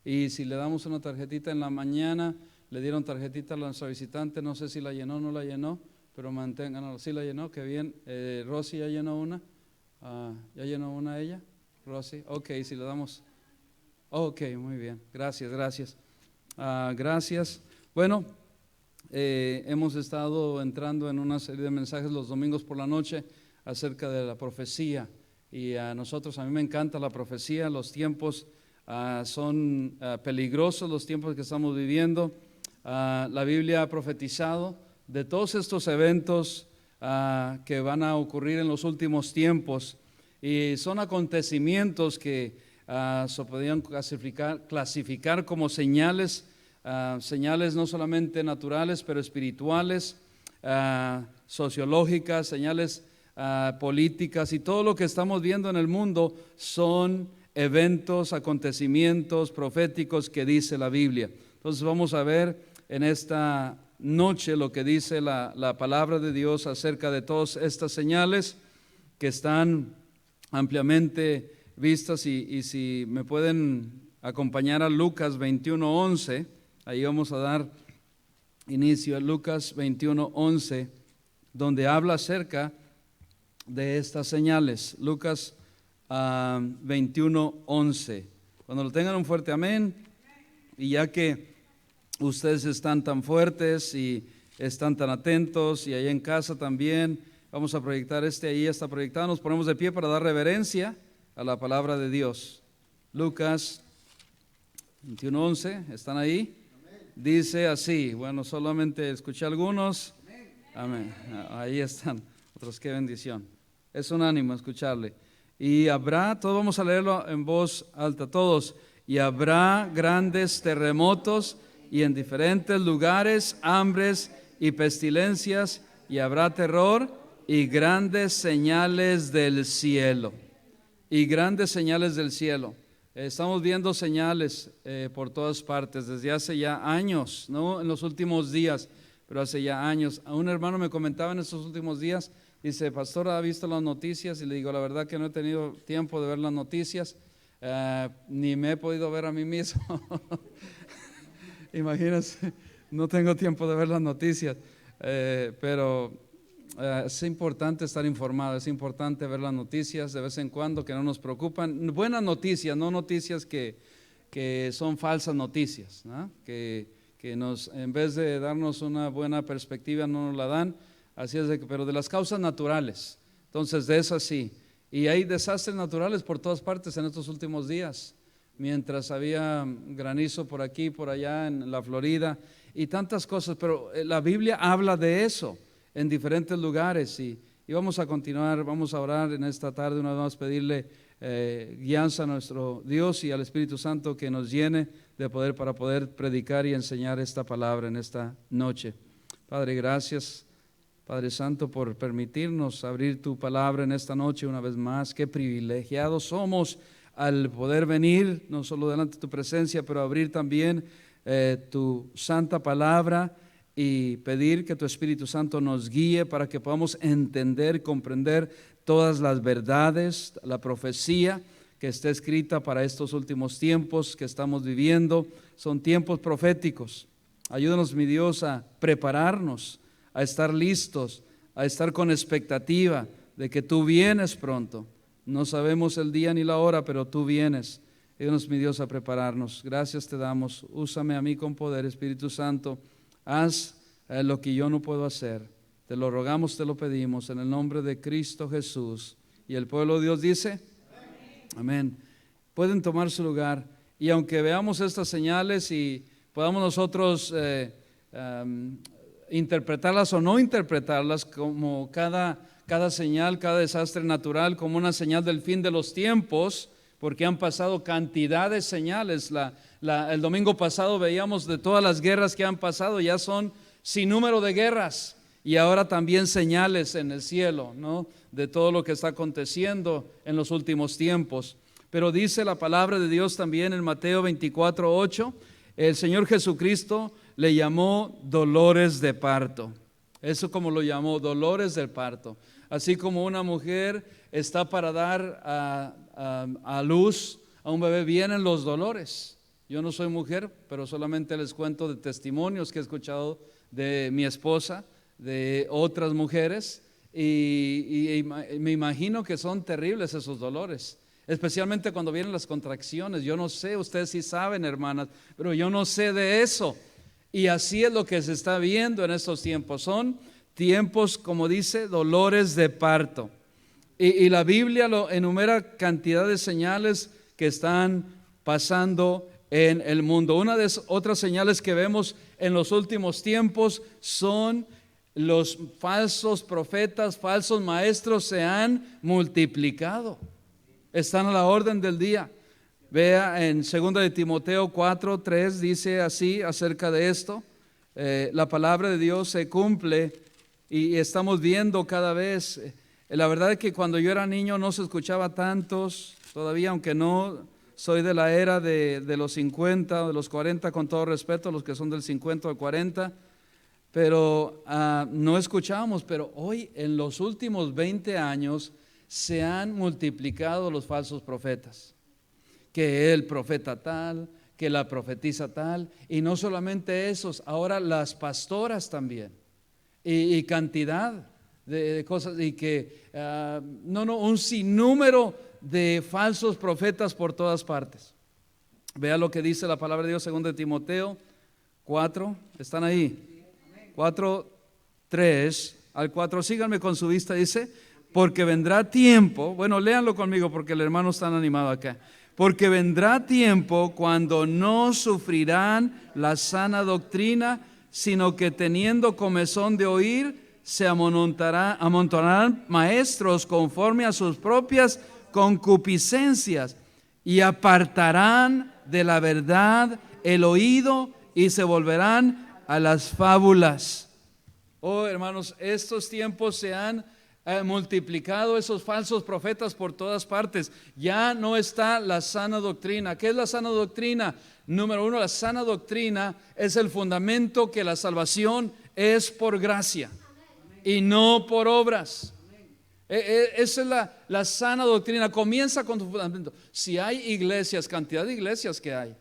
Y si le damos una tarjetita en la mañana, le dieron tarjetita a nuestra visitante, no sé si la llenó o no la llenó, pero manténganlo, sí la llenó, qué bien. Rosy ya llenó una, ya llenó una ella, Rosy, ok, si le damos, ok, muy bien, gracias, gracias. Gracias. Bueno, hemos estado entrando en una serie de mensajes los domingos por la noche acerca de la profecía, y a mí me encanta la profecía. Los tiempos son peligrosos, los tiempos que estamos viviendo. La Biblia ha profetizado de todos estos eventos que van a ocurrir en los últimos tiempos, y son acontecimientos que se podrían clasificar como señales, señales no solamente naturales, pero espirituales, sociológicas, señales políticas, y todo lo que estamos viendo en el mundo son eventos, acontecimientos proféticos que dice la Biblia. Entonces vamos a ver en esta noche lo que dice la palabra de Dios acerca de todas estas señales que están ampliamente vistas, y si me pueden acompañar a Lucas 21:11, ahí vamos a dar inicio a Lucas 21:11, donde habla acerca de estas señales. Lucas 21:11. Cuando lo tengan, un fuerte amén. Y ya que ustedes están tan fuertes y están tan atentos, y ahí en casa también, vamos a proyectar ahí está proyectado. Nos ponemos de pie para dar reverencia a la palabra de Dios. Lucas 21:11, ¿están ahí? Dice así, bueno, solamente escuché algunos. Amén. Ahí están, otros, qué bendición. Es un ánimo escucharle. Y habrá, todos vamos a leerlo en voz alta, todos. Y habrá grandes terremotos, y en diferentes lugares hambres y pestilencias, y habrá terror y grandes señales del cielo. Y grandes señales del cielo. Estamos viendo señales por todas partes desde hace ya años, no en los últimos días, pero hace ya años. A un hermano me comentaba en estos últimos días, dice: pastor, ¿ha visto las noticias? Y le digo: la verdad que no he tenido tiempo de ver las noticias, ni me he podido ver a mí mismo. Imagínense, no tengo tiempo de ver las noticias, pero es importante estar informado, es importante ver las noticias de vez en cuando, que no nos preocupan. Buenas noticias, no noticias que son falsas noticias, ¿no? Que nos, en vez de darnos una buena perspectiva, no nos la dan. Así es pero de las causas naturales, entonces de esas sí. Y hay desastres naturales por todas partes en estos últimos días. Mientras había granizo por aquí, por allá en la Florida, y tantas cosas, pero la Biblia habla de eso en diferentes lugares, y vamos a continuar, vamos a orar en esta tarde una vez más, pedirle guianza a nuestro Dios y al Espíritu Santo que nos llene de poder para poder predicar y enseñar esta palabra en esta noche. Padre, gracias, Padre Santo, por permitirnos abrir tu palabra en esta noche una vez más. Qué privilegiados somos al poder venir, no solo delante de tu presencia, pero abrir también tu santa palabra, y pedir que tu Espíritu Santo nos guíe para que podamos entender, comprender todas las verdades, la profecía que está escrita para estos últimos tiempos que estamos viviendo. Son tiempos proféticos. Ayúdanos, mi Dios, a prepararnos, a estar listos, a estar con expectativa de que tú vienes pronto. No sabemos el día ni la hora, pero tú vienes. Ayúdanos, mi Dios, a prepararnos. Gracias te damos. Úsame a mí con poder, Espíritu Santo. Haz lo que yo no puedo hacer. Te lo rogamos, te lo pedimos en el nombre de Cristo Jesús. Y el pueblo de Dios dice: amén. Pueden tomar su lugar. Y aunque veamos estas señales y podamos nosotros interpretarlas o no interpretarlas, como cada señal, cada desastre natural, como una señal del fin de los tiempos, porque han pasado cantidad de señales. El domingo pasado veíamos de todas las guerras que han pasado, ya son sin número de guerras, y ahora también señales en el cielo, ¿no? De todo lo que está aconteciendo en los últimos tiempos. Pero dice la palabra de Dios también en Mateo 24:8, el Señor Jesucristo le llamó dolores de parto. Eso como lo llamó, dolores del parto. Así como una mujer está para dar a luz a un bebé, vienen los dolores. Yo no soy mujer, pero solamente les cuento de testimonios que he escuchado de mi esposa, de otras mujeres, y me imagino que son terribles esos dolores, especialmente cuando vienen las contracciones. Yo no sé, ustedes sí saben, hermanas, pero yo no sé de eso. Y así es lo que se está viendo en estos tiempos. Son tiempos, como dice, dolores de parto. Y la Biblia lo enumera cantidad de señales que están pasando en el mundo. Una de otras señales que vemos en los últimos tiempos son los falsos profetas, falsos maestros se han multiplicado. Están a la orden del día. Vea en 2 de Timoteo 4:3 dice así acerca de esto. La palabra de Dios se cumple y estamos viendo cada vez. La verdad es que cuando yo era niño no se escuchaba tantos, todavía, aunque no soy de la era de los 50 o de los 40, con todo respeto a los que son del 50 o 40, pero no escuchábamos. Pero hoy, en los últimos 20 años, se han multiplicado los falsos profetas, que el profeta tal, que la profetisa tal, y no solamente esos, ahora las pastoras también, y cantidad de cosas, y que un sinnúmero de falsos profetas por todas partes. Vea lo que dice la palabra de Dios, 2 de Timoteo 4, ¿están ahí? 4:3 al 4, síganme con su vista, dice: porque vendrá tiempo, bueno, léanlo conmigo porque el hermano está animado acá. Porque vendrá tiempo cuando no sufrirán la sana doctrina, sino que teniendo comezón de oír, se amontonarán maestros conforme a sus propias concupiscencias y apartarán de la verdad el oído y se volverán a las fábulas. Oh, hermanos, estos tiempos se han multiplicado, esos falsos profetas por todas partes. Ya no está la sana doctrina. ¿Qué es la sana doctrina? Número uno, la sana doctrina es el fundamento que la salvación es por gracia y no por obras. Esa es la sana doctrina. Comienza con tu fundamento. Si hay iglesias, cantidad de iglesias que hay,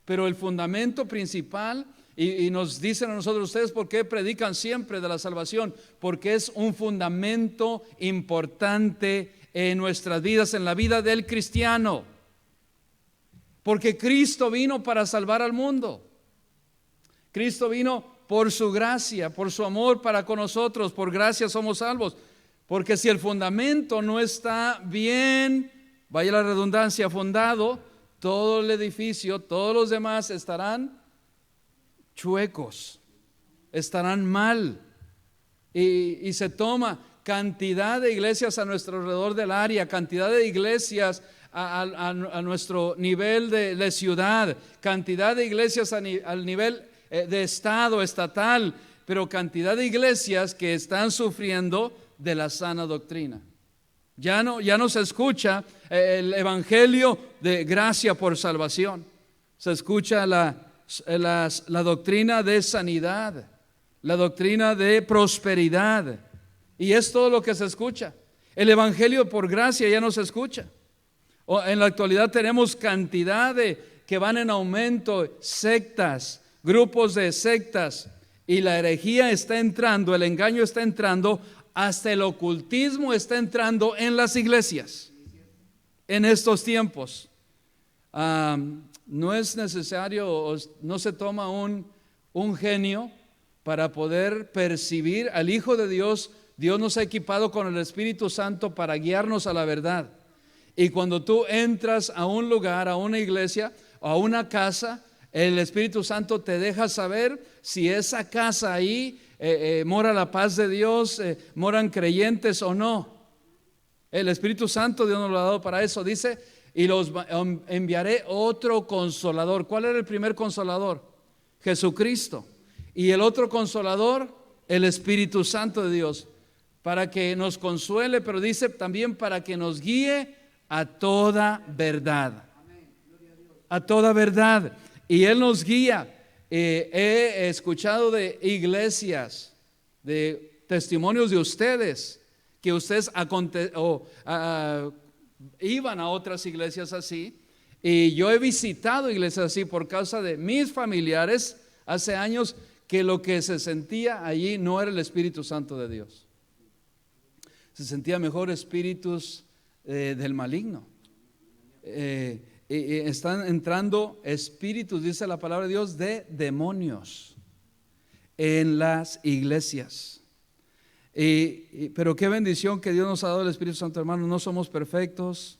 pero el fundamento principal, y nos dicen a nosotros: ustedes, ¿por qué predican siempre de la salvación? Porque es un fundamento importante en nuestras vidas, en la vida del cristiano. Porque Cristo vino para salvar al mundo. Cristo vino por su gracia, por su amor para con nosotros. Por gracia somos salvos. Porque si el fundamento no está bien, vaya la redundancia, fundado, todo el edificio, todos los demás estarán chuecos, estarán mal. Y se toma cantidad de iglesias a nuestro alrededor del área, cantidad de iglesias a nuestro nivel de ciudad, cantidad de iglesias al nivel de estado, estatal, pero cantidad de iglesias que están sufriendo de la sana doctrina. Ya no se escucha el evangelio de gracia por salvación. Se escucha la doctrina de sanidad, la doctrina de prosperidad, y es todo lo que se escucha. El evangelio por gracia ya no se escucha. En la actualidad tenemos cantidad que van en aumento, sectas, grupos de sectas, y la herejía está entrando, el engaño está entrando, hasta el ocultismo está entrando en las iglesias en estos tiempos. No es necesario, no se toma un genio para poder percibir al Hijo de Dios. Dios nos ha equipado con el Espíritu Santo para guiarnos a la verdad. Y cuando tú entras a un lugar, a una iglesia, a una casa, el Espíritu Santo te deja saber si esa casa ahí mora la paz de Dios, moran creyentes o no. El Espíritu Santo Dios nos lo ha dado para eso. Dice: y los enviaré otro consolador. ¿Cuál era el primer consolador? Jesucristo. Y el otro consolador, el Espíritu Santo de Dios, para que nos consuele, pero dice también para que nos guíe a toda verdad. A toda verdad. Y Él nos guía. He escuchado de iglesias, de testimonios de ustedes, que ustedes iban a otras iglesias así, Y yo he visitado iglesias así por causa de mis familiares hace años, que lo que se sentía allí no era el Espíritu Santo de Dios. Se sentía mejor espíritus del maligno. Están entrando espíritus, dice la palabra de Dios, de demonios en las iglesias. Pero qué bendición que Dios nos ha dado el Espíritu Santo, hermanos. No somos perfectos,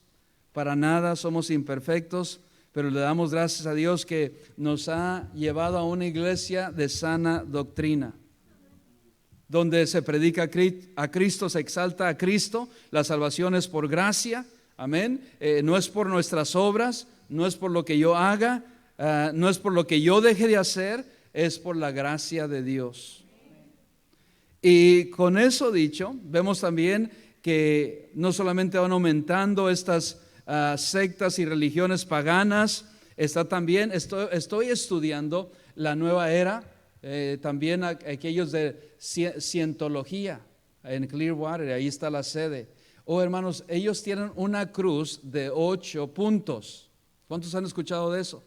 para nada, somos imperfectos, pero le damos gracias a Dios que nos ha llevado a una iglesia de sana doctrina, donde se predica a Cristo, se exalta a Cristo. La salvación es por gracia, amén. No es por nuestras obras, no es por lo que yo haga, no es por lo que yo deje de hacer, es por la gracia de Dios. Y con eso dicho, vemos también que no solamente van aumentando estas sectas y religiones paganas, está también, estoy estudiando la nueva era, también aquellos de cientología en Clearwater, ahí está la sede. Hermanos, ellos tienen una cruz de 8 puntos. ¿Cuántos han escuchado de eso?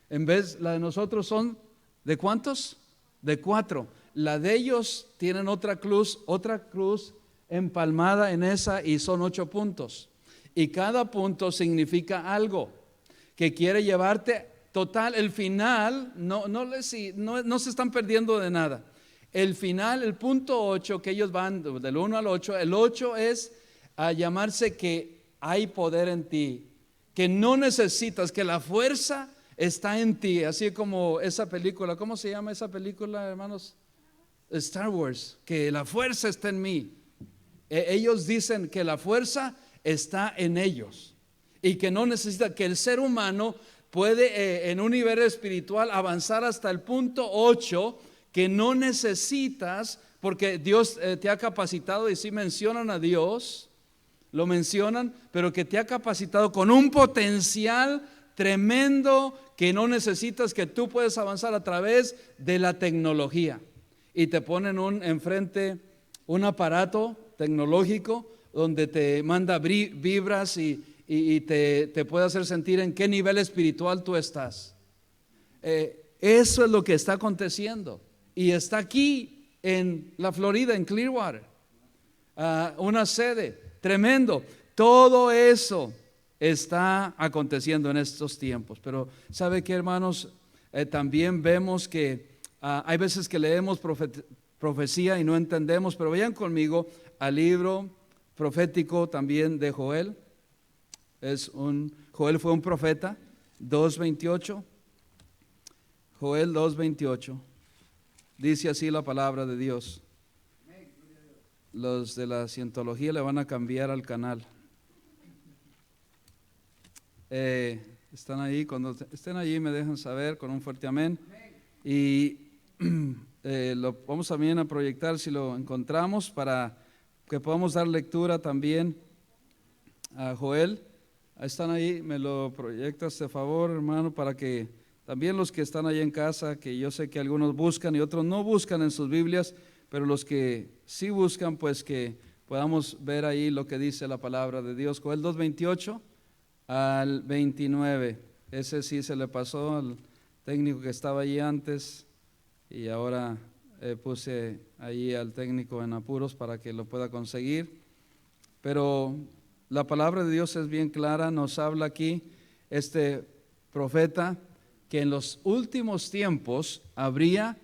En vez, la de nosotros son ¿de cuántos? De 4. La de ellos tienen otra cruz empalmada en esa, y son 8 puntos. Y cada punto significa algo que quiere llevarte. Total, el final, no se están perdiendo de nada. El final, el punto 8, que ellos van del 1 al 8, el 8 es a llamarse que hay poder en ti, que no necesitas, que la fuerza está en ti, así como esa película. ¿Cómo se llama esa película, hermanos? Star Wars, que la fuerza está en mí. Ellos dicen que la fuerza está en ellos y que no necesita, que el ser humano puede en un nivel espiritual avanzar hasta el punto 8, que no necesitas, porque Dios te ha capacitado. Y si mencionan a Dios, lo mencionan, pero que te ha capacitado con un potencial tremendo, que no necesitas, que tú puedes avanzar a través de la tecnología. Y te ponen enfrente un aparato tecnológico donde te manda vibras y te puede hacer sentir en qué nivel espiritual tú estás. Eso es lo que está aconteciendo, y está aquí en la Florida, en Clearwater, una sede tremendo. Todo eso está aconteciendo en estos tiempos. Pero ¿sabe qué, hermanos? También vemos que hay veces que leemos profecía y no entendemos. Pero vayan conmigo al libro profético también de Joel. Joel fue un profeta. 2:28. Joel 2:28. Dice así la palabra de Dios. Los de la cientología le van a cambiar al canal. Están ahí. Cuando estén allí me dejan saber con un fuerte amén. Y lo vamos también a proyectar si lo encontramos, para que podamos dar lectura también a Joel. Están ahí, me lo proyectas de favor, hermano, para que también los que están ahí en casa, que yo sé que algunos buscan y otros no buscan en sus Biblias, pero los que sí buscan, pues que podamos ver ahí lo que dice la palabra de Dios. Joel 2:28 al 29. Ese sí se le pasó al técnico que estaba allí antes, y ahora puse ahí al técnico en apuros para que lo pueda conseguir. Pero la palabra de Dios es bien clara. Nos habla aquí este profeta que en los últimos tiempos habría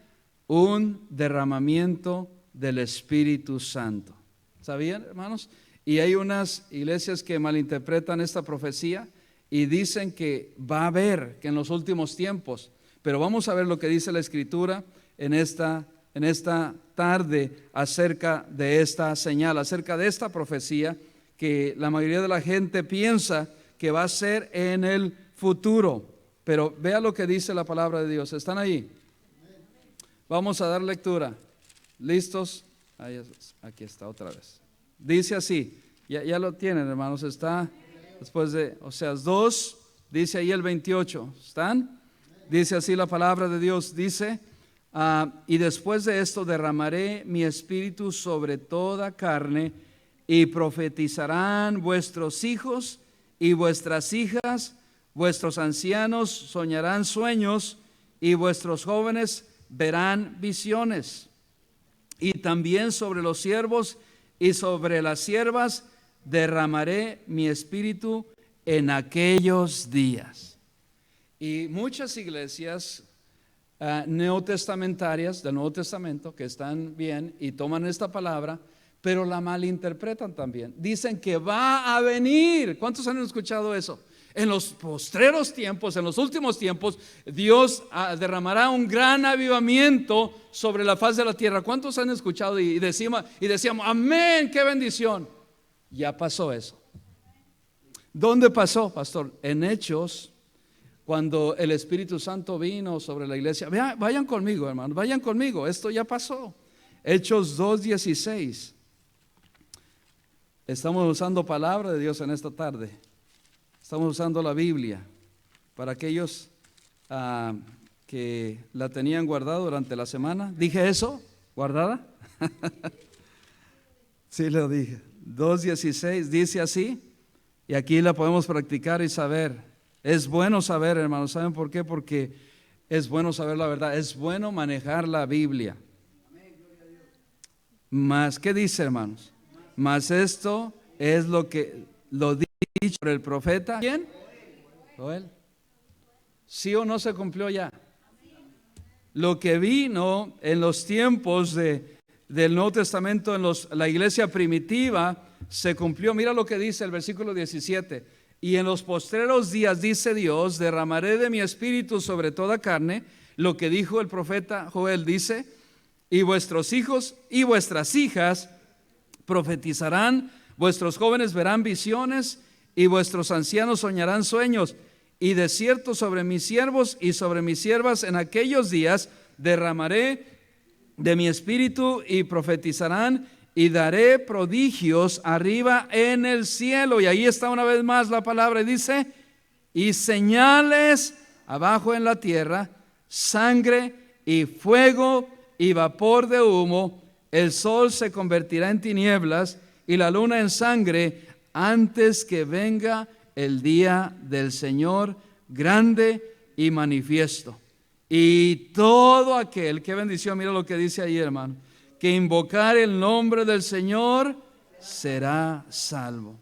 un derramamiento del Espíritu Santo. ¿Sabían, hermanos? Y hay unas iglesias que malinterpretan esta profecía y dicen que va a haber, que en los últimos tiempos. Pero vamos a ver lo que dice la Escritura en esta tarde acerca de esta señal, acerca de esta profecía, que la mayoría de la gente piensa que va a ser en el futuro. Pero vea lo que dice la palabra de Dios. ¿Están ahí? Vamos a dar lectura. ¿Listos? Aquí está otra vez. Dice así, ya lo tienen, hermanos. Está después de Oseas 2, dice ahí el 28. ¿Están? Dice así la palabra de Dios. Dice, y después de esto derramaré mi espíritu sobre toda carne, y profetizarán vuestros hijos y vuestras hijas, vuestros ancianos soñarán sueños y vuestros jóvenes verán visiones. Y también sobre los siervos y sobre las siervas derramaré mi espíritu en aquellos días. Y muchas iglesias neotestamentarias del Nuevo Testamento que están bien y toman esta palabra, pero la malinterpretan también. Dicen que va a venir. ¿Cuántos han escuchado eso? En los postreros tiempos, en los últimos tiempos, Dios derramará un gran avivamiento sobre la faz de la tierra. ¿Cuántos han escuchado y decíamos, amén, qué bendición? Ya pasó eso. ¿Dónde pasó, pastor? En Hechos, cuando el Espíritu Santo vino sobre la iglesia. Vayan conmigo, hermanos, vayan conmigo, esto ya pasó. Hechos 2:16. Estamos usando palabra de Dios en esta tarde. Estamos usando la Biblia para aquellos que la tenían guardada durante la semana. ¿Dije eso? ¿Guardada? Sí, lo dije. 2:16 dice así, y aquí la podemos practicar y saber. Es bueno saber, hermanos. ¿Saben por qué? Porque es bueno saber la verdad. Es bueno manejar la Biblia. Más, ¿qué dice, hermanos? Mas esto es lo dicho por el profeta. ¿Quién? Joel. ¿Sí o no se cumplió ya? Lo que vino en los tiempos del Nuevo Testamento, en la iglesia primitiva, se cumplió. Mira lo que dice el versículo 17. Y en los postreros días, dice Dios, derramaré de mi espíritu sobre toda carne. Lo que dijo el profeta Joel, dice, y vuestros hijos y vuestras hijas profetizarán, vuestros jóvenes verán visiones y vuestros ancianos soñarán sueños. Y de cierto sobre mis siervos y sobre mis siervas en aquellos días derramaré de mi espíritu y profetizarán, y daré prodigios arriba en el cielo. Y ahí está una vez más la palabra, y dice, y señales abajo en la tierra, sangre y fuego y vapor de humo. El sol se convertirá en tinieblas y la luna en sangre antes que venga el día del Señor grande y manifiesto. Y todo aquel, qué bendición, mira lo que dice ahí, hermano, que invocar el nombre del Señor será salvo.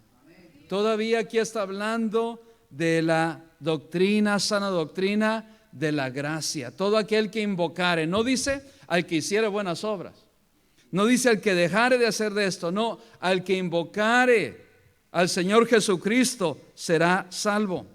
Todavía aquí está hablando de la doctrina, sana doctrina de la gracia. Todo aquel que invocare, no dice al que hiciere buenas obras, no dice al que dejare de hacer de esto, no, al que invocare al Señor Jesucristo será salvo.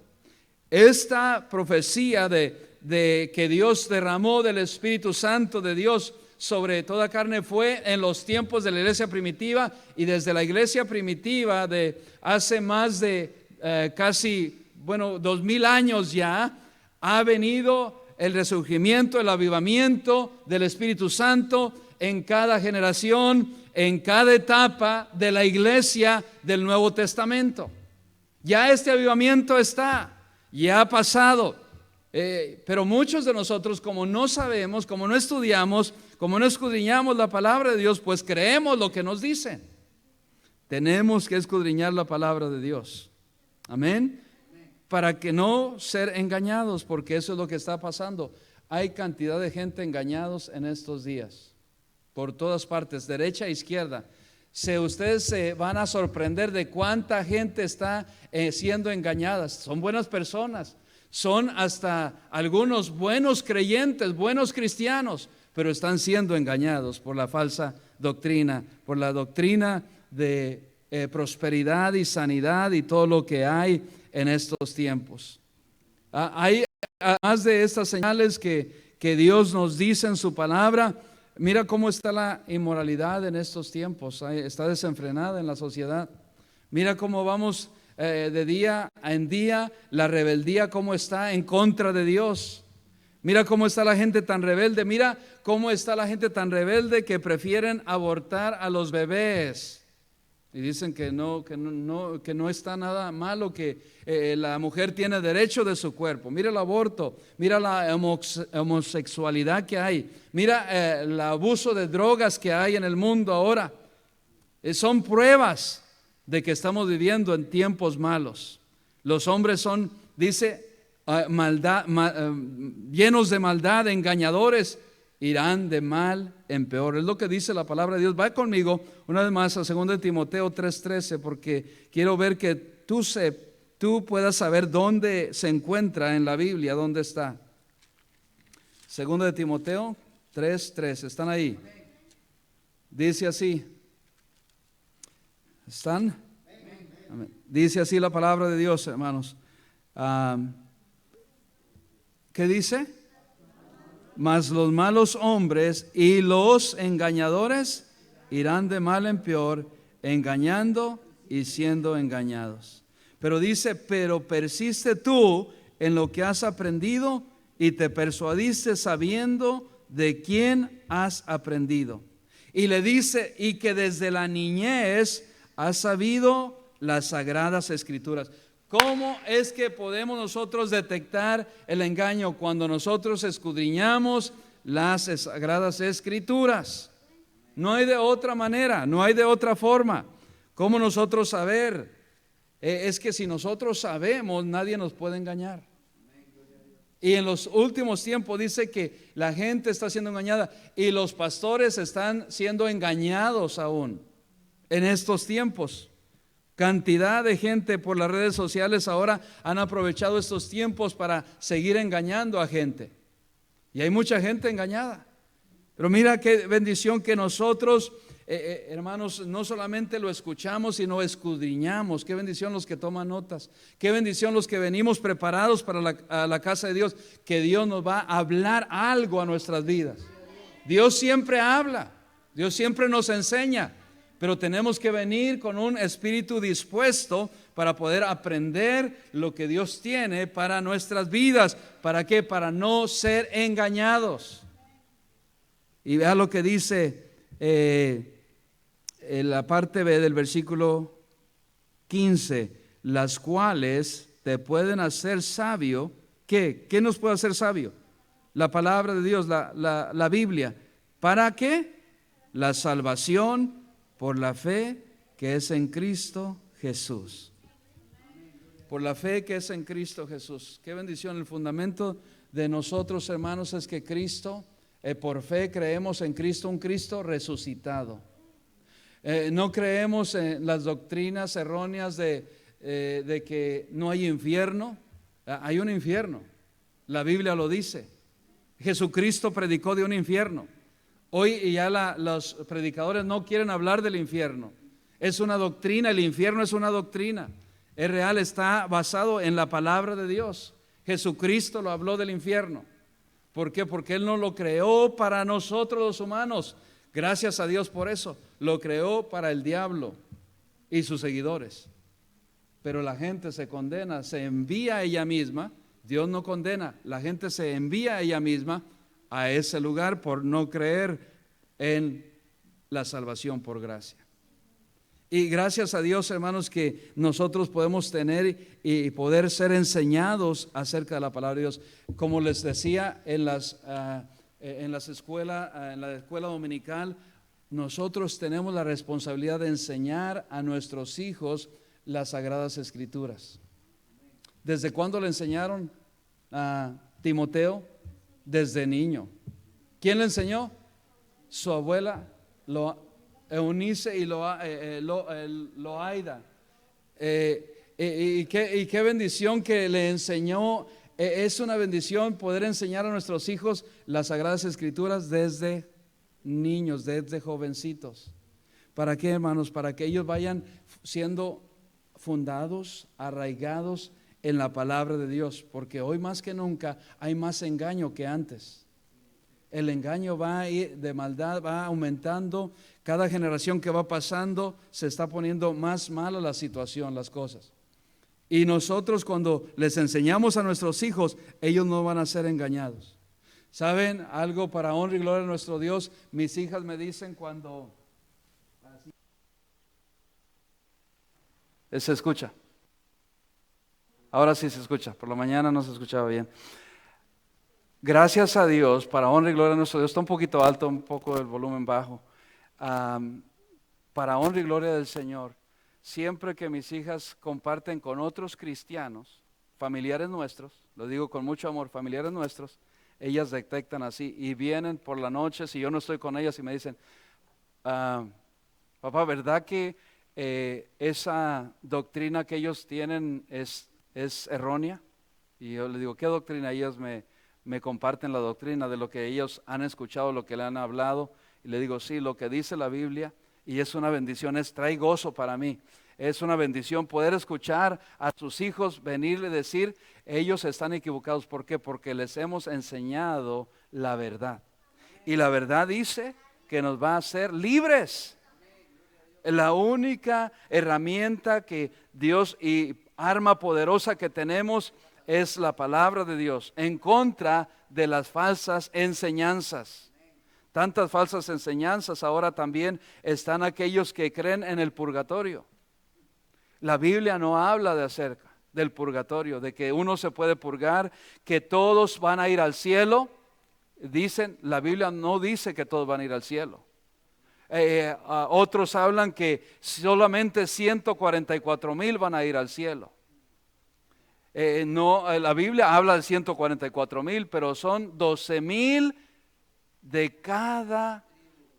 Esta profecía de que Dios derramó del Espíritu Santo de Dios sobre toda carne fue en los tiempos de la iglesia primitiva, y desde la iglesia primitiva de hace más de casi 2000 años ya ha venido el resurgimiento, el avivamiento del Espíritu Santo en cada generación, en cada etapa de la iglesia del Nuevo Testamento. Ya este avivamiento está, ya ha pasado, pero muchos de nosotros, como no sabemos, como no estudiamos, como no escudriñamos la palabra de Dios, pues creemos lo que nos dicen. Tenemos que escudriñar la palabra de Dios. Amén. Para que no ser engañados, porque eso es lo que está pasando. Hay cantidad de gente engañados en estos días, por todas partes, derecha e izquierda. Ustedes se van a sorprender de cuánta gente está siendo engañada. Son buenas personas, son hasta algunos buenos creyentes, buenos cristianos, pero están siendo engañados por la falsa doctrina, por la doctrina de prosperidad y sanidad y todo lo que hay en estos tiempos. Hay, además de estas señales que Dios nos dice en su palabra, mira cómo está la inmoralidad en estos tiempos, está desenfrenada en la sociedad. Mira cómo vamos de día en día, la rebeldía cómo está en contra de Dios. Mira cómo está la gente tan rebelde, mira cómo está la gente tan rebelde que prefieren abortar a los bebés. Y dicen que no está nada malo, que la mujer tiene derecho de su cuerpo. Mira el aborto, mira la homosexualidad que hay, mira el abuso de drogas que hay en el mundo ahora. Son pruebas de que estamos viviendo en tiempos malos. Los hombres son, dice, llenos de maldad, engañadores, irán de mal en peor. Es lo que dice la palabra de Dios. Va conmigo una vez más a 2 Timoteo 3:13, porque quiero ver que tú puedas saber dónde se encuentra en la Biblia, dónde está. 2 Timoteo 3:13, ¿están ahí? Dice así. ¿Están? Amén. Dice así la palabra de Dios, hermanos. ¿Qué dice? Mas los malos hombres y los engañadores irán de mal en peor, engañando y siendo engañados. Pero dice, pero persiste tú en lo que has aprendido y te persuadiste sabiendo de quién has aprendido. Y le dice, y que desde la niñez has sabido las sagradas escrituras. ¿Cómo es que podemos nosotros detectar el engaño? Cuando nosotros escudriñamos las sagradas escrituras. No hay de otra manera, no hay de otra forma. ¿Cómo nosotros saber? Es que si nosotros sabemos, nadie nos puede engañar. Y en los últimos tiempos dice que la gente está siendo engañada y los pastores están siendo engañados aún en estos tiempos. Cantidad de gente por las redes sociales ahora han aprovechado estos tiempos para seguir engañando a gente. Y hay mucha gente engañada. Pero mira qué bendición que nosotros, hermanos, no solamente lo escuchamos, sino escudriñamos. Qué bendición los que toman notas. Qué bendición los que venimos preparados para la casa de Dios. Que Dios nos va a hablar algo a nuestras vidas. Dios siempre habla. Dios siempre nos enseña. Pero tenemos que venir con un espíritu dispuesto para poder aprender lo que Dios tiene para nuestras vidas. ¿Para qué? Para no ser engañados. Y vea lo que dice en la parte B del versículo 15, las cuales te pueden hacer sabio. ¿Qué? ¿Qué nos puede hacer sabio? La palabra de Dios, la Biblia. ¿Para qué? La salvación por la fe que es en Cristo Jesús. Por la fe que es en Cristo Jesús. Qué bendición. El fundamento de nosotros, hermanos, es que Cristo, por fe creemos en Cristo, un Cristo resucitado. No creemos en las doctrinas erróneas de que no hay infierno. Hay un infierno. La Biblia lo dice. Jesucristo predicó de un infierno. Hoy ya los predicadores no quieren hablar del infierno. Es una doctrina, el infierno es una doctrina. Es real, está basado en la palabra de Dios. Jesucristo lo habló del infierno. ¿Por qué? Porque Él no lo creó para nosotros los humanos. Gracias a Dios por eso. Lo creó para el diablo y sus seguidores. Pero la gente se condena, se envía a ella misma. Dios no condena, la gente se envía a ella misma a ese lugar por no creer en la salvación por gracia. Y gracias a Dios, hermanos, que nosotros podemos tener y poder ser enseñados acerca de la palabra de Dios. Como les decía en la escuela dominical, nosotros tenemos la responsabilidad de enseñar a nuestros hijos las sagradas escrituras. ¿Desde cuándo le enseñaron a Timoteo? Desde niño. ¿Quién le enseñó? Su abuela Eunice y Loaida. Y qué bendición que le enseñó. Es una bendición poder enseñar a nuestros hijos las sagradas escrituras desde niños, desde jovencitos. ¿Para qué, hermanos? Para que ellos vayan siendo fundados, arraigados en la palabra de Dios, porque hoy más que nunca hay más engaño que antes. El engaño va de maldad, va aumentando. Cada generación que va pasando se está poniendo más mala la situación, las cosas. Y nosotros cuando les enseñamos a nuestros hijos, ellos no van a ser engañados. ¿Saben algo para honra y gloria a nuestro Dios? Mis hijas me dicen cuando... ¿Se escucha? Ahora sí se escucha, por la mañana no se escuchaba bien. Gracias a Dios, para honra y gloria a nuestro Dios, está un poquito alto, un poco el volumen bajo. Para honra y gloria del Señor, siempre que mis hijas comparten con otros cristianos, familiares nuestros, lo digo con mucho amor, familiares nuestros, ellas detectan así y vienen por la noche, si yo no estoy con ellas y me dicen, papá, ¿verdad que esa doctrina que ellos tienen es errónea? Y yo le digo, ¿qué doctrina? Ellas me comparten la doctrina de lo que ellos han escuchado, lo que le han hablado. Y le digo, sí, lo que dice la Biblia, y es una bendición, trae gozo para mí. Es una bendición poder escuchar a sus hijos venirle decir, ellos están equivocados. ¿Por qué? Porque les hemos enseñado la verdad. Y la verdad dice que nos va a hacer libres. La única herramienta que Dios y arma poderosa que tenemos es la palabra de Dios en contra de las falsas enseñanzas. Tantas falsas enseñanzas, ahora también están aquellos que creen en el purgatorio. La Biblia no habla de acerca del purgatorio, de que uno se puede purgar, que todos van a ir al cielo. Dicen, la Biblia no dice que todos van a ir al cielo. Otros hablan que solamente 144,000 van a ir al cielo. No, la Biblia habla de 144,000, pero son 12,000 de cada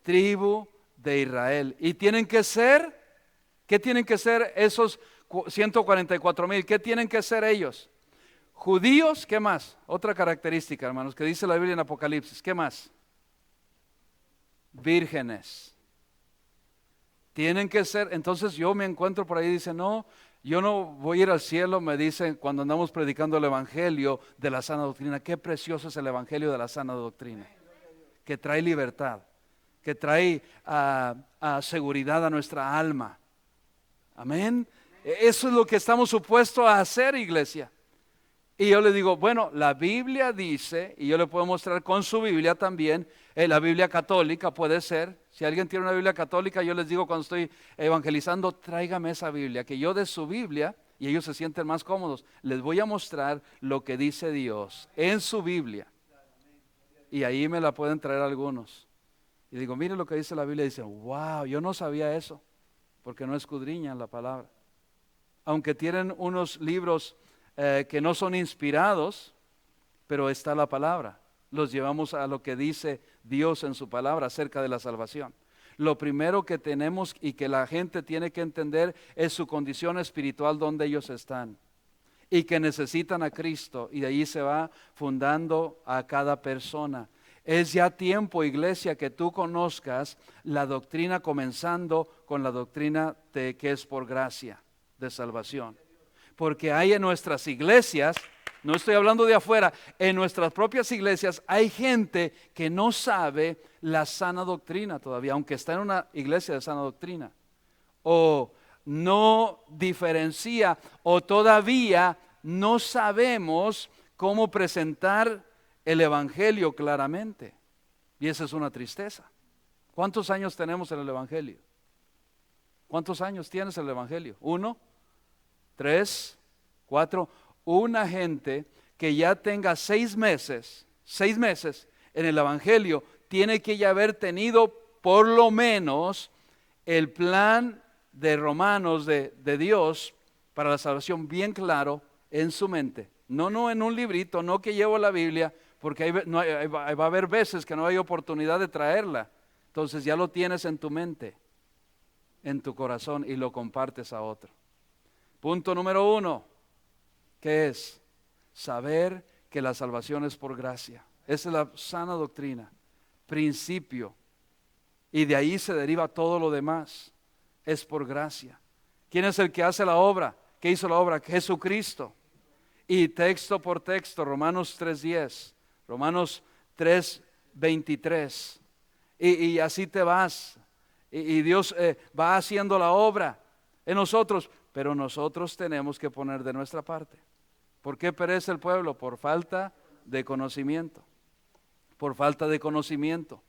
tribu de Israel. Y tienen que ser, ¿qué tienen que ser esos 144,000? ¿Qué tienen que ser ellos? Judíos, ¿qué más? Otra característica, hermanos, que dice la Biblia en Apocalipsis, ¿qué más? Vírgenes. Tienen que ser, entonces yo me encuentro por ahí y dice, no, yo no voy a ir al cielo, me dicen cuando andamos predicando el evangelio de la sana doctrina. Qué precioso es el evangelio de la sana doctrina, que trae libertad, que trae seguridad a nuestra alma. Amén. Eso es lo que estamos supuestos a hacer, iglesia. Y yo le digo, bueno, la Biblia dice, y yo le puedo mostrar con su Biblia también, la Biblia católica puede ser. Si alguien tiene una Biblia católica, yo les digo cuando estoy evangelizando, tráigame esa Biblia, que yo de su Biblia, y ellos se sienten más cómodos, les voy a mostrar lo que dice Dios en su Biblia. Y ahí me la pueden traer algunos. Y digo, mire lo que dice la Biblia, y dicen, wow, yo no sabía eso, porque no escudriñan la palabra. Aunque tienen unos libros que no son inspirados, pero está la palabra. Los llevamos a lo que dice Dios en su palabra acerca de la salvación. Lo primero que tenemos y que la gente tiene que entender es su condición espiritual donde ellos están y que necesitan a Cristo, y de ahí se va fundando a cada persona. Es ya tiempo, iglesia, que tú conozcas la doctrina, comenzando con la doctrina de que es por gracia de salvación. Porque hay en nuestras iglesias, no estoy hablando de afuera, en nuestras propias iglesias hay gente que no sabe la sana doctrina todavía, aunque está en una iglesia de sana doctrina, o no diferencia, o todavía no sabemos cómo presentar el evangelio claramente. Y esa es una tristeza. ¿Cuántos años tenemos en el evangelio? ¿Cuántos años tienes en el evangelio? 1, 3, 4, una gente que ya tenga 6 meses en el evangelio, tiene que ya haber tenido por lo menos el plan de Romanos de Dios para la salvación bien claro en su mente. No en un librito, no que llevo la Biblia, porque va a haber veces que no hay oportunidad de traerla. Entonces ya lo tienes en tu mente, en tu corazón, y lo compartes a otro. Punto número 1, ¿qué es? Saber que la salvación es por gracia. Esa es la sana doctrina, principio, y de ahí se deriva todo lo demás. Es por gracia. ¿Quién es el que hace la obra? ¿Qué hizo la obra? Jesucristo. Y texto por texto, Romanos 3:10, Romanos 3:23, y así te vas, y Dios va haciendo la obra en nosotros, pero nosotros tenemos que poner de nuestra parte. ¿Por qué perece el pueblo? Por falta de conocimiento, por falta de conocimiento.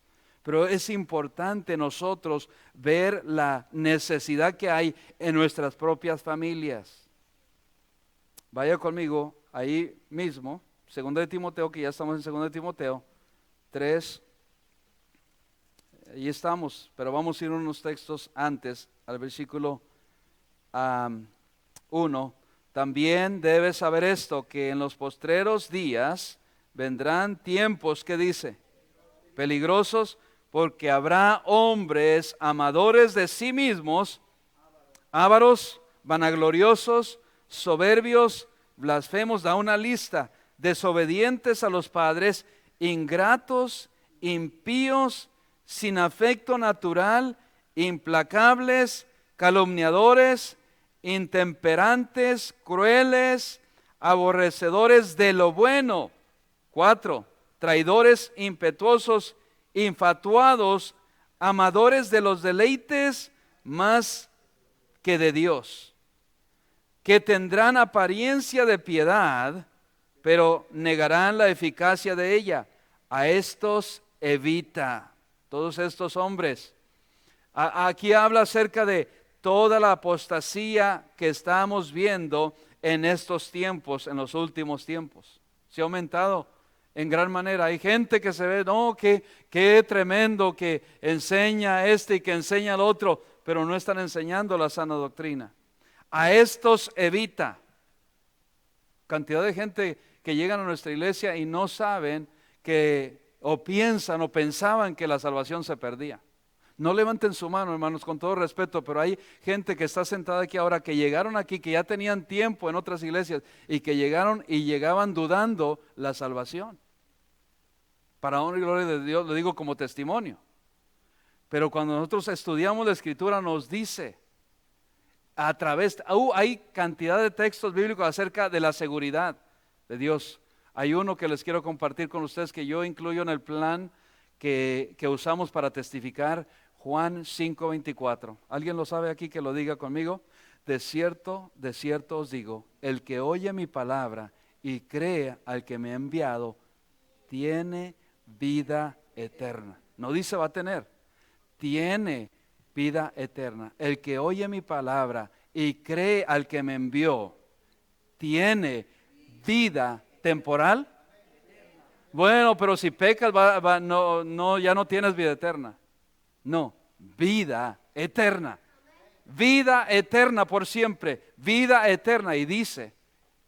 Pero es importante nosotros ver la necesidad que hay en nuestras propias familias. Vaya conmigo ahí mismo, 2 de Timoteo, que ya estamos en 2 de Timoteo 3. Ahí estamos, pero vamos a ir unos textos antes, al versículo 1. también debes saber esto, que en los postreros días vendrán tiempos, ¿qué dice? Peligrosos, porque habrá hombres amadores de sí mismos, ávaros, vanagloriosos, soberbios, blasfemos, da una lista, desobedientes a los padres, ingratos, impíos, sin afecto natural, implacables, calumniadores, intemperantes, crueles, aborrecedores de lo bueno. 4, traidores, impetuosos, infatuados, amadores de los deleites más que de Dios, que tendrán apariencia de piedad, pero negarán la eficacia de ella. A estos evita. Todos estos hombres. Aquí habla acerca de toda la apostasía que estamos viendo en estos tiempos, en los últimos tiempos. Se ha aumentado en gran manera. Hay gente que se ve, no, que tremendo, que enseña este y que enseña el otro, pero no están enseñando la sana doctrina. A estos evita. Cantidad de gente que llegan a nuestra iglesia y no saben que, o piensan o pensaban que la salvación se perdía. No levanten su mano, hermanos, con todo respeto, pero hay gente que está sentada aquí ahora, que llegaron aquí, que ya tenían tiempo en otras iglesias y que llegaron y llegaban dudando la salvación. Para honra y gloria de Dios, lo digo como testimonio. Pero cuando nosotros estudiamos la Escritura nos dice, a través, hay cantidad de textos bíblicos acerca de la seguridad de Dios. Hay uno que les quiero compartir con ustedes que yo incluyo en el plan que usamos para testificar, Juan 5:24. ¿Alguien lo sabe aquí que lo diga conmigo? De cierto os digo, el que oye mi palabra y cree al que me ha enviado, tiene vida eterna. No dice va a tener, tiene vida eterna. El que oye mi palabra y cree al que me envió, tiene vida temporal. Bueno, pero si pecas, ya no tienes vida eterna. No, vida eterna. Vida eterna por siempre, vida eterna. Y dice,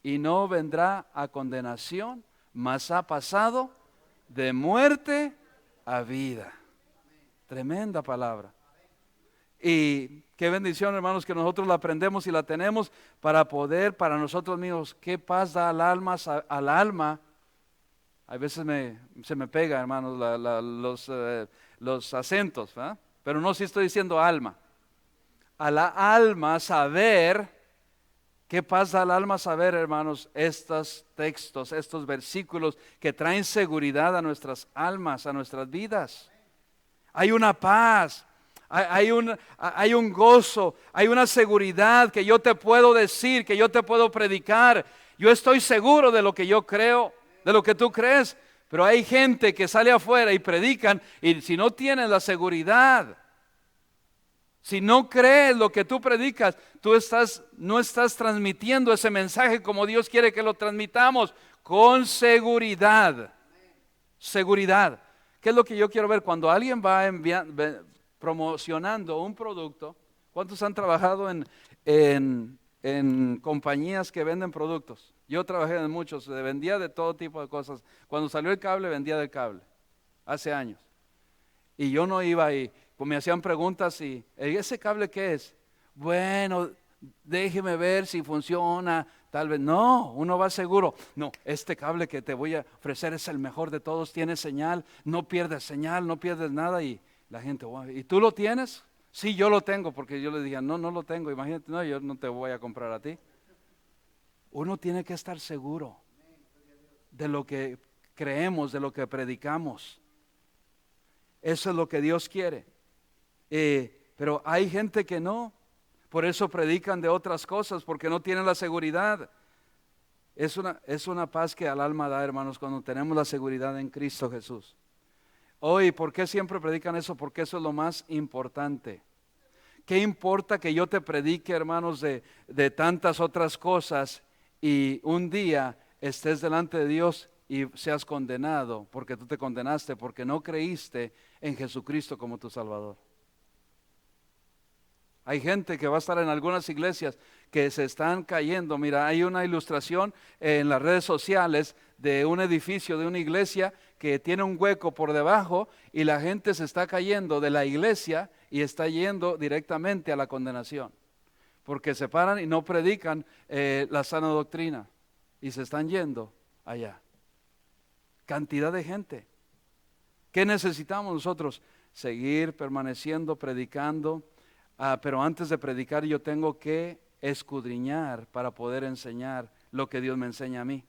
y no vendrá a condenación, mas ha pasado de muerte a vida. Tremenda palabra. Y qué bendición, hermanos, que nosotros la aprendemos y la tenemos para poder, para nosotros mismos, qué paz da al alma. A veces se me pega, hermanos, los acentos, ¿verdad? Pero no, si estoy diciendo alma. A la alma saber, qué paz da al alma saber, hermanos, estos textos, estos versículos que traen seguridad a nuestras almas, a nuestras vidas. Hay una paz, hay un gozo, hay una seguridad que yo te puedo decir, que yo te puedo predicar. Yo estoy seguro de lo que yo creo, de lo que tú crees, pero hay gente que sale afuera y predican y si no tienes la seguridad, si no crees lo que tú predicas, no estás transmitiendo ese mensaje como Dios quiere que lo transmitamos, con seguridad. Seguridad. ¿Qué es lo que yo quiero ver? Cuando alguien va promocionando un producto, ¿cuántos han trabajado en compañías que venden productos? Yo trabajé en muchos, vendía de todo tipo de cosas. Cuando salió el cable, vendía del cable, hace años. Y yo no iba ahí, pues me hacían preguntas y, ¿ese cable qué es? Bueno, déjeme ver si funciona, tal vez. No, uno va seguro. No, este cable que te voy a ofrecer es el mejor de todos, tiene señal, no pierdes nada. Y la gente, wow, ¿y tú lo tienes? Sí, yo lo tengo, porque yo le dije, no lo tengo, imagínate, no, yo no te voy a comprar a ti. Uno tiene que estar seguro de lo que creemos, de lo que predicamos. Eso es lo que Dios quiere. Pero hay gente que no, por eso predican de otras cosas, porque no tienen la seguridad. Es una paz que al alma da, hermanos, cuando tenemos la seguridad en Cristo Jesús. Hoy, ¿por qué siempre predican eso? Porque eso es lo más importante. ¿Qué importa que yo te predique, hermanos, de tantas otras cosas y un día estés delante de Dios y seas condenado porque tú te condenaste, porque no creíste en Jesucristo como tu Salvador? Hay gente que va a estar en algunas iglesias que se están cayendo. Mira, hay una ilustración en las redes sociales de un edificio, de una iglesia que tiene un hueco por debajo y la gente se está cayendo de la iglesia y está yendo directamente a la condenación. Porque se paran y no predican la sana doctrina y se están yendo allá. Cantidad de gente. ¿Qué necesitamos nosotros? Seguir permaneciendo, predicando. Pero antes de predicar yo tengo que escudriñar para poder enseñar lo que Dios me enseña a mí.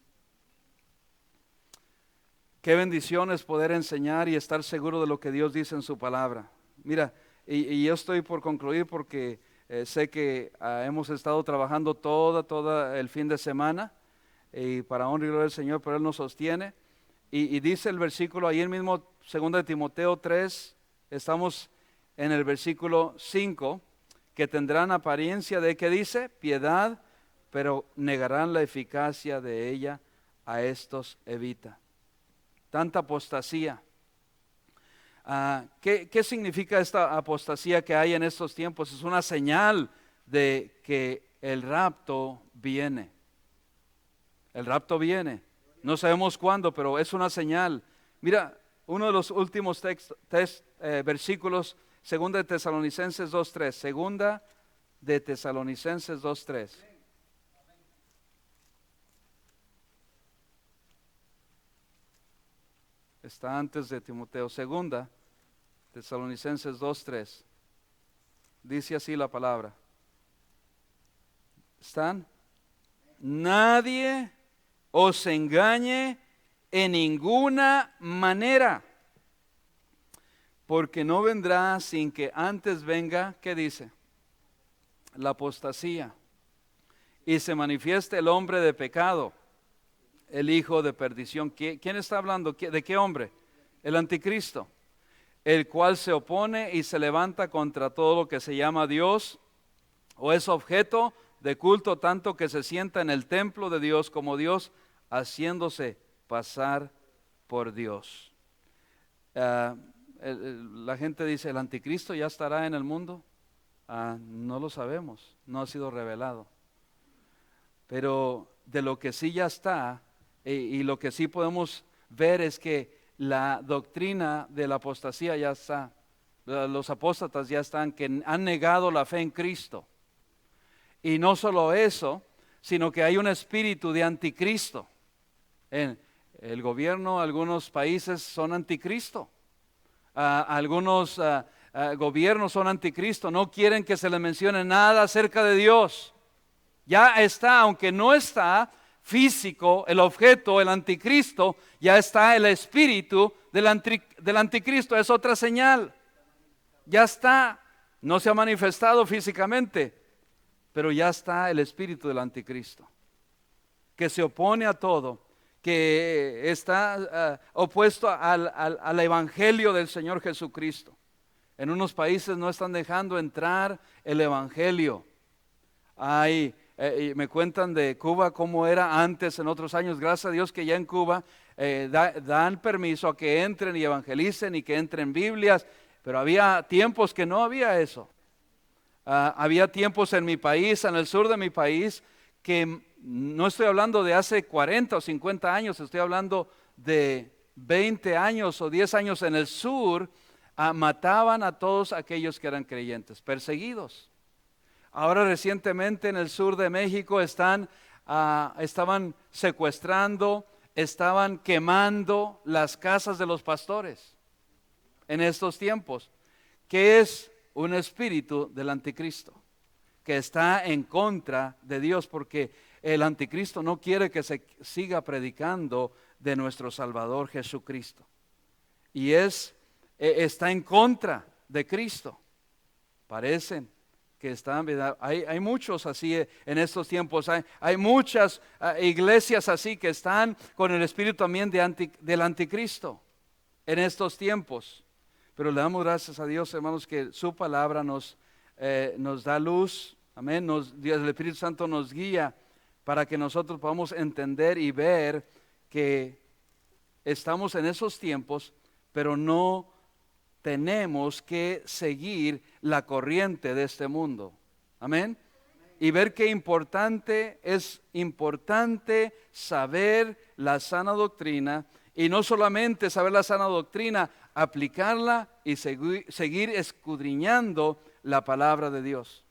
Qué bendición es poder enseñar y estar seguro de lo que Dios dice en su palabra. Mira, y yo estoy por concluir porque sé que hemos estado trabajando todo el fin de semana y para honra y gloria del Señor, pero Él nos sostiene. Y dice el versículo ahí el mismo 2 de Timoteo 3, estamos en el versículo 5, que tendrán apariencia de, ¿qué dice? Piedad, pero negarán la eficacia de ella, a estos evita. Tanta apostasía. ¿Qué significa esta apostasía que hay en estos tiempos? Es una señal de que el rapto viene. El rapto viene. No sabemos cuándo, pero es una señal. Mira, uno de los últimos versículos, 2 de Tesalonicenses 2:3. 2 de Tesalonicenses 2:3. Está antes de Timoteo. 2 Tesalonicenses 2:3. Dice así la palabra. ¿Están? Nadie os engañe en ninguna manera, porque no vendrá sin que antes venga, ¿qué dice? La apostasía, y se manifieste el hombre de pecado, el hijo de perdición. ¿Quién está hablando? ¿De qué hombre? El anticristo, el cual se opone y se levanta contra todo lo que se llama Dios o es objeto de culto, tanto que se sienta en el templo de Dios como Dios, haciéndose pasar por Dios. La gente dice, ¿el anticristo ya estará en el mundo? No lo sabemos, no ha sido revelado. Pero de lo que sí ya está, y lo que sí podemos ver es que la doctrina de la apostasía ya está. Los apóstatas ya están, que han negado la fe en Cristo. Y no solo eso, sino que hay un espíritu de anticristo. En el gobierno, algunos países son anticristo. Algunos gobiernos son anticristo. No quieren que se les mencione nada acerca de Dios. Ya está, aunque no está físico el objeto, el anticristo, ya está el espíritu del anticristo. Es otra señal. Ya está. No se ha manifestado físicamente, pero ya está el espíritu del anticristo, que se opone a todo, que está opuesto al evangelio del Señor Jesucristo. En unos países no están dejando entrar el evangelio. Me cuentan de Cuba cómo era antes, en otros años. Gracias a Dios que ya en Cuba dan permiso a que entren y evangelicen y que entren Biblias, pero había tiempos que no había eso. Había tiempos en mi país, en el sur de mi país, que no estoy hablando de hace 40 o 50 años, estoy hablando de 20 años o 10 años en el sur. Mataban a todos aquellos que eran creyentes, perseguidos. Ahora recientemente en el sur de México estaban secuestrando, estaban quemando las casas de los pastores en estos tiempos, que es un espíritu del anticristo, que está en contra de Dios, porque el anticristo no quiere que se siga predicando de nuestro Salvador Jesucristo. Y está en contra de Cristo. Parecen que están, hay muchos así en estos tiempos, hay muchas iglesias así que están con el espíritu también del anticristo en estos tiempos. Pero le damos gracias a Dios, hermanos, que su palabra nos da luz, amén, el Espíritu Santo nos guía para que nosotros podamos entender y ver que estamos en esos tiempos, pero no tenemos que seguir la corriente de este mundo. Amén. Y ver qué es importante saber la sana doctrina, y no solamente saber la sana doctrina, aplicarla y seguir escudriñando la palabra de Dios.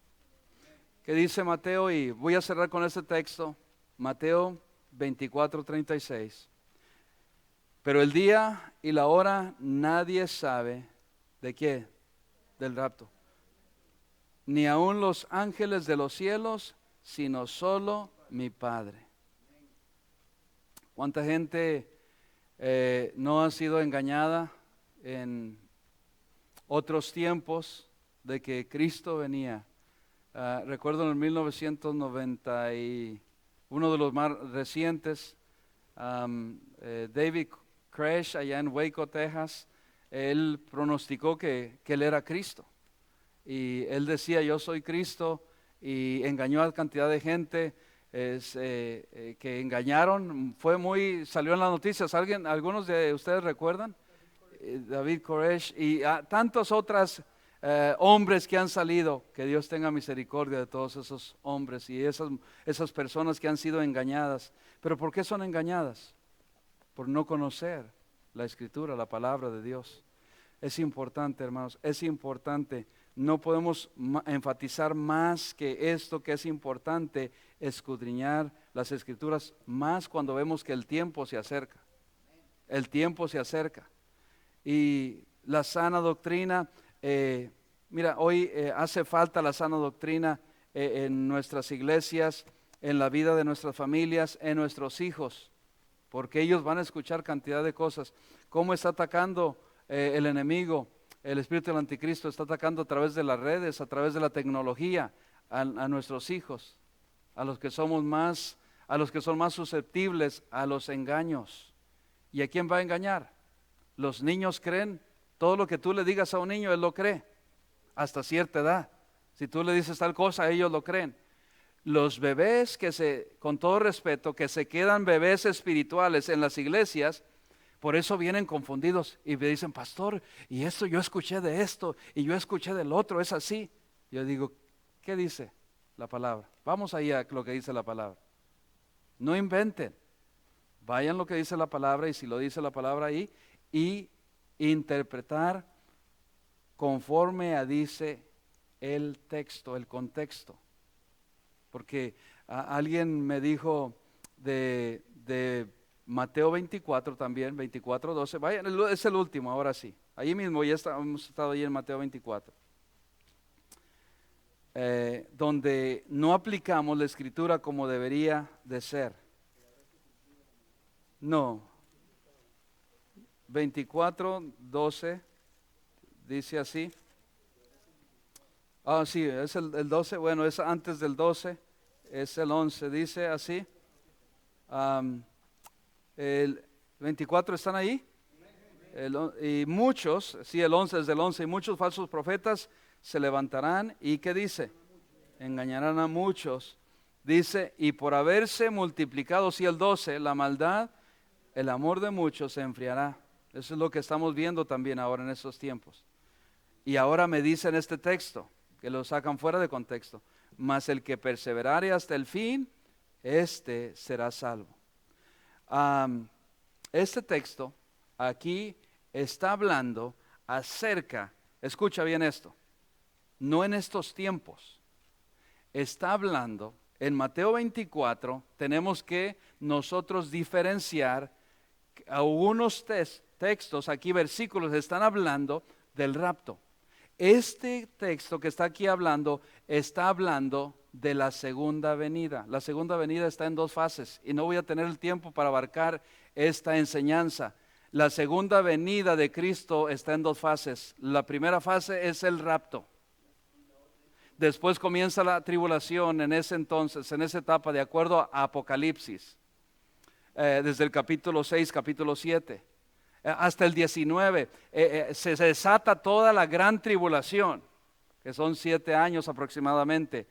¿Qué dice Mateo? Y voy a cerrar con este texto, Mateo 24:36. Pero el día y la hora nadie sabe. ¿De qué? Del rapto. Ni aun los ángeles de los cielos, sino solo mi Padre. ¿Cuánta gente no ha sido engañada en otros tiempos de que Cristo venía? Recuerdo en el 1990 y uno de los más recientes, David Koresh, allá en Waco, Texas, él pronosticó que él era Cristo. Y él decía, yo soy Cristo, y engañó a cantidad de gente que engañaron. Salió en las noticias. ¿Algunos de ustedes recuerdan? David Koresh y tantos otros hombres que han salido. Que Dios tenga misericordia de todos esos hombres y esas personas que han sido engañadas. ¿Pero por qué son engañadas? Por no conocer la Escritura, la palabra de Dios. Es importante, hermanos, es importante. No podemos enfatizar más que esto, que es importante escudriñar las Escrituras, más cuando vemos que el tiempo se acerca. El tiempo se acerca. Y la sana doctrina, mira, hoy hace falta la sana doctrina en nuestras iglesias, en la vida de nuestras familias, en nuestros hijos, porque ellos van a escuchar cantidad de cosas. ¿Cómo está atacando el enemigo? El espíritu del anticristo está atacando a través de las redes, a través de la tecnología, a nuestros hijos, a los que son más susceptibles a los engaños. ¿Y a quién va a engañar? Los niños creen, todo lo que tú le digas a un niño, él lo cree, hasta cierta edad. Si tú le dices tal cosa, ellos lo creen. Los bebés con todo respeto, que se quedan bebés espirituales en las iglesias, por eso vienen confundidos y me dicen, pastor, y esto yo escuché de esto, y yo escuché del otro, es así. Yo digo, ¿qué dice la palabra? Vamos ahí a lo que dice la palabra. No inventen, vayan lo que dice la palabra, y si lo dice la palabra ahí, y interpretar conforme a dice el texto, el contexto. Porque alguien me dijo de Mateo 24 también, 24:12, vayan, es el último, ahora sí. Ahí mismo hemos estado ahí en Mateo 24. Donde no aplicamos la Escritura como debería de ser. No. 24:12 dice así. Sí, es el 12, bueno, es antes del 12, es el 11, dice así. El 24, ¿están ahí? Y muchos, sí, el 11 es del 11, y muchos falsos profetas se levantarán, ¿y qué dice? Engañarán a muchos. Dice, y por haberse multiplicado, sí, el 12, la maldad, el amor de muchos se enfriará. Eso es lo que estamos viendo también ahora en estos tiempos. Y ahora me dice en este texto, que lo sacan fuera de contexto, mas el que perseverare hasta el fin, este será salvo. Este texto aquí está hablando acerca, escucha bien esto, no en estos tiempos, está hablando en Mateo 24, tenemos que nosotros diferenciar algunos textos, aquí versículos están hablando del rapto. Este texto que está aquí hablando, está hablando de la segunda venida. La segunda venida está en dos fases y no voy a tener el tiempo para abarcar esta enseñanza. La segunda venida de Cristo está en dos fases. La primera fase es el rapto. Después comienza la tribulación en ese entonces, en esa etapa, de acuerdo a Apocalipsis. Desde el capítulo 6, capítulo 7. Hasta el 19, se desata toda la gran tribulación, que son 7 años aproximadamente.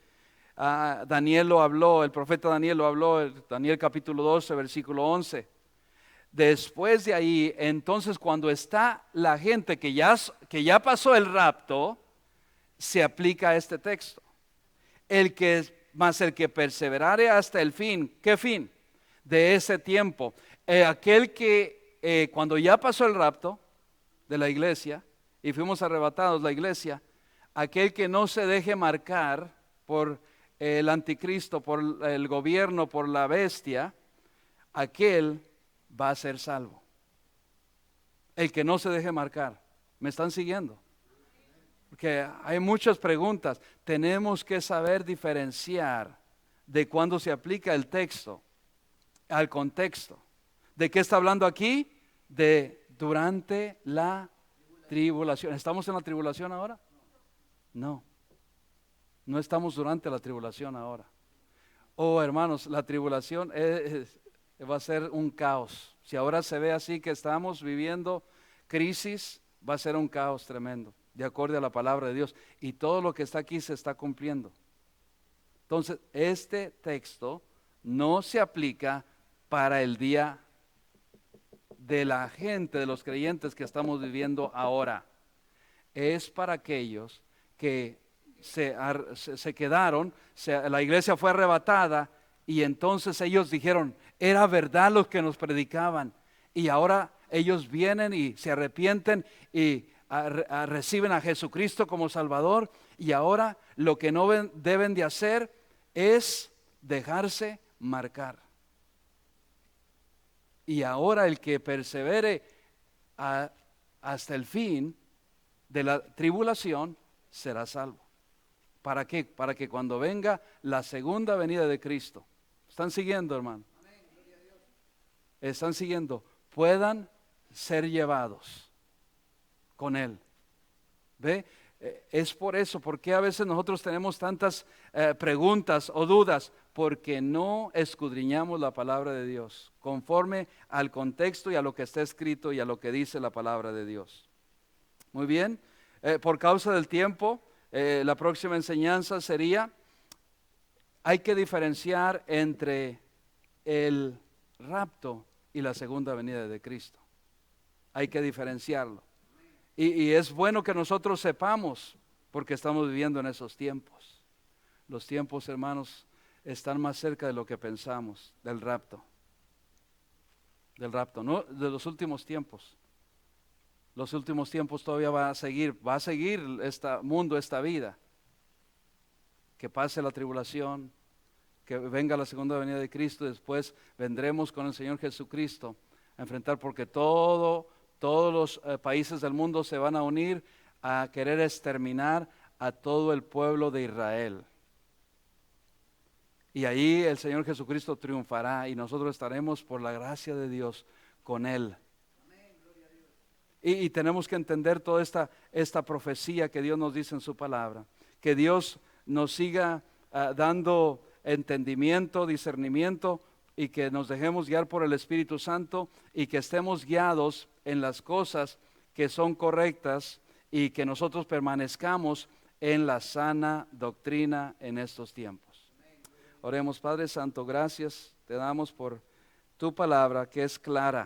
Daniel lo habló, el profeta Daniel lo habló, Daniel capítulo 12, versículo 11. Después de ahí, entonces cuando está la gente que ya pasó el rapto, se aplica este texto. El que perseverare hasta el fin. ¿Qué fin? De ese tiempo. Aquel que cuando ya pasó el rapto de la iglesia y fuimos arrebatados la iglesia, aquel que no se deje marcar por el anticristo, por el gobierno, por la bestia, aquel va a ser salvo. El que no se deje marcar. ¿Me están siguiendo? Porque hay muchas preguntas. Tenemos que saber diferenciar de cuándo se aplica el texto al contexto. ¿De qué está hablando aquí? De durante la tribulación. ¿Estamos en la tribulación ahora? No. No estamos durante la tribulación ahora. Oh, hermanos, la tribulación va a ser un caos. Si ahora se ve así que estamos viviendo crisis, va a ser un caos tremendo, de acuerdo a la palabra de Dios. Y todo lo que está aquí se está cumpliendo. Entonces, este texto no se aplica para el día de la gente, de los creyentes que estamos viviendo ahora. Es para aquellos que se quedaron, la iglesia fue arrebatada y entonces ellos dijeron, era verdad lo que nos predicaban, y ahora ellos vienen y se arrepienten y reciben a Jesucristo como Salvador, y ahora lo que no deben de hacer es dejarse marcar. Y ahora el que persevere hasta el fin de la tribulación será salvo. ¿Para qué? Para que cuando venga la segunda venida de Cristo, ¿están siguiendo, hermano? ¿Están siguiendo? Puedan ser llevados con Él. ¿Ve? Es por eso, porque a veces nosotros tenemos tantas preguntas o dudas, porque no escudriñamos la palabra de Dios, conforme al contexto y a lo que está escrito y a lo que dice la palabra de Dios. Muy bien, por causa del tiempo, la próxima enseñanza sería, hay que diferenciar entre el rapto y la segunda venida de Cristo. Hay que diferenciarlo. Y es bueno que nosotros sepamos, porque estamos viviendo en esos tiempos. Los tiempos, hermanos, están más cerca de lo que pensamos, del rapto. Del rapto, no de los últimos tiempos. Los últimos tiempos todavía va a seguir este mundo, esta vida. Que pase la tribulación, que venga la segunda venida de Cristo, después vendremos con el Señor Jesucristo a enfrentar, porque todos los países del mundo se van a unir a querer exterminar a todo el pueblo de Israel. Y ahí el Señor Jesucristo triunfará y nosotros estaremos por la gracia de Dios con Él. Y tenemos que entender toda esta profecía que Dios nos dice en su palabra. Que Dios nos siga dando entendimiento, discernimiento, y que nos dejemos guiar por el Espíritu Santo y que estemos guiados en las cosas que son correctas y que nosotros permanezcamos en la sana doctrina en estos tiempos. Oremos. Padre Santo, gracias te damos por tu palabra que es clara.